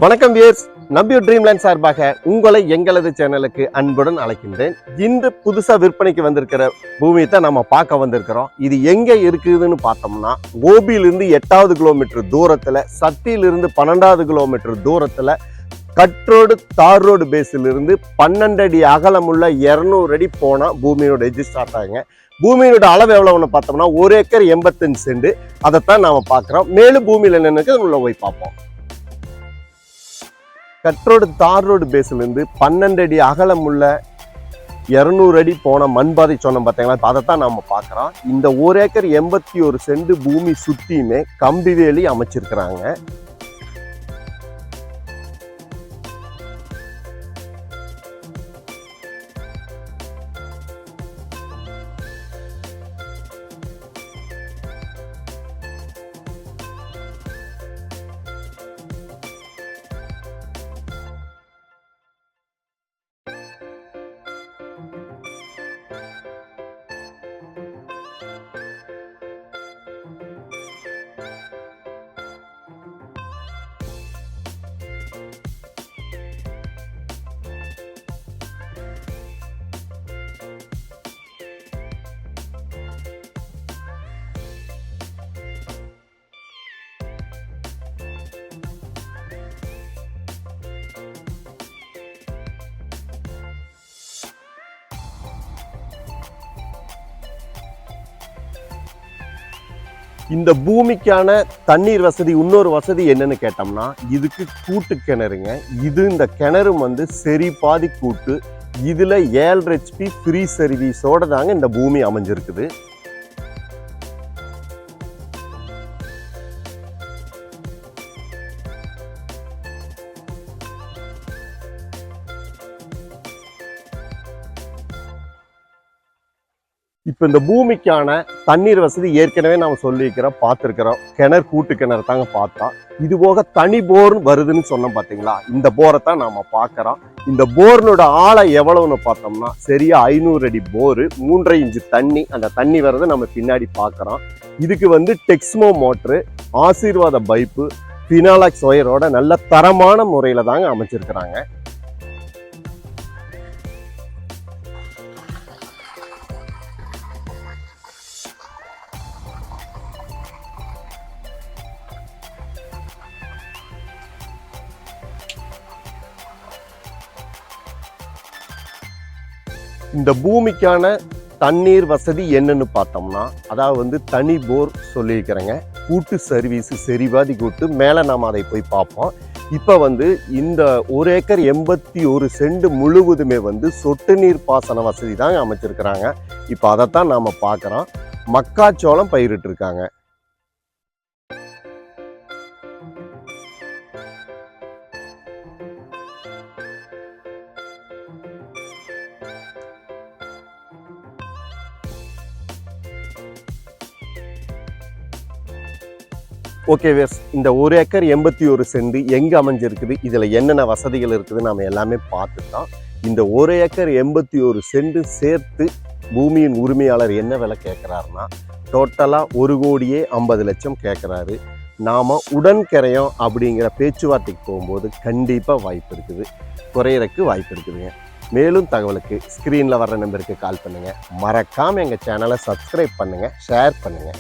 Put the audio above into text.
வணக்கம் wears, நம்பியூ Dreamland சார்பாக உங்களை எங்களது சேனலுக்கு அன்புடன் அழைக்கின்றேன். இன்று புதுசா விற்பனைக்கு வந்திருக்கிற பூமியை தான் நம்ம பார்க்க வந்திருக்கிறோம். இது எங்க இருக்குதுன்னு பார்த்தோம்னா, ஓபியிலிருந்து 8வது கிலோமீட்டர் தூரத்துல, சத்தியிலிருந்து 12வது கிலோமீட்டர் தூரத்துல, கட்ரோடு தார் ரோடு பேஸிலிருந்து 12 அடி அகலமுள்ள 200 அடி போனா பூமியோட எஜ் ஸ்டார்ட் ஆகுங்க. பூமியோட அளவு எவ்வளவுன்னு பார்த்தோம்னா 1 ஏக்கர் 85 சென்ட். அதைத்தான் நாம பார்க்கிறோம். மேலும் பூமியில என்னன்னு உள்ள போய் பார்ப்போம். கட்ரோடு தார் ரோடு பேஸ்லேருந்து 12 அடி அகலமுள்ள 200 அடி போன மண்பாதை சொன்னோம் பார்த்தீங்களா, அதைத்தான் நம்ம பார்க்குறோம். இந்த 1 ஏக்கர் 81 சென்ட் பூமி சுற்றியுமே கம்பி வேலி அமைச்சிருக்கிறாங்க. இந்த பூமிக்கான தண்ணீர் வசதி இன்னொரு வசதி என்னன்னு கேட்டோம்னா, இதுக்கு கூட்டு கிணறுங்க. இந்த கிணறு சரி பாதி கூட்டு. இதுல 7 HP ஃப்ரீ சர்வீஸோட தாங்க இந்த பூமி அமைஞ்சிருக்குது. இப்போ இந்த பூமிக்கான தண்ணீர் வசதி ஏற்கனவே நாம் சொல்லியிருக்கிறோம், பார்த்துருக்கிறோம். கிணறு கூட்டு கிணறு தாங்க பார்த்தோம். இது போக தனி போர் வருதுன்னு சொன்னோம் பார்த்தீங்களா, இந்த போரை தான் நாம் பார்க்குறோம். இந்த போர்னோட ஆழம் எவ்வளவுன்னு பார்த்தோம்னா சரியா 500 அடி போரு, 3.5 இன்ச்சு தண்ணி. அந்த தண்ணி வர்றதை நம்ம பின்னாடி பார்க்குறோம். இதுக்கு டெக்ஸ்மோ மோட்ரு, ஆசீர்வாத பைப்பு, ஃபினாலாக்ஸ் ஒயரோட நல்ல தரமான முறையில் தாங்க அமைச்சிருக்கிறாங்க. இந்த பூமிக்கான தண்ணீர் வசதி என்னன்னு பார்த்தோம்னா, அதாவது தனி போர் சொல்லியிருக்கிறேங்க. கூட்டு சர்வீஸ் சரிபாதி கூட்டு. மேலே நாம் அதை போய் பார்ப்போம். இப்போ இந்த 1 ஏக்கர் 81 சென்ட் முழுவதுமே சொட்டு நீர் பாசன வசதி தான் அமைச்சிருக்கிறாங்க. இப்போ அதைத்தான் நாம் பார்க்குறோம். மக்காச்சோளம் பயிரிட்டு இருக்காங்க. ஓகே வேஸ், இந்த 1 ஏக்கர் 81 சென்ட் எங்கே அமைஞ்சிருக்குது, இதில் என்னென்ன வசதிகள் இருக்குது நாம் எல்லாமே பார்த்துட்டோம். இந்த 1 ஏக்கர் 81 சென்ட் சேர்த்து பூமியின் உரிமையாளர் என்ன விலை கேட்குறாருன்னா, டோட்டலாக 1,50,00,000 கேட்குறாரு. நாம் உடன்கரையம் அப்படிங்கிற பேச்சுவார்த்தைக்கு போகும்போது கண்டிப்பாக வாய்ப்பு இருக்குது, குறையிறக்கு வாய்ப்பு இருக்குதுங்க. மேலும் தகவலுக்கு ஸ்க்ரீனில் வர்ற நம்பருக்கு கால் பண்ணுங்கள். மறக்காமல் எங்கள் சேனலை சப்ஸ்கிரைப் பண்ணுங்கள், ஷேர் பண்ணுங்கள்.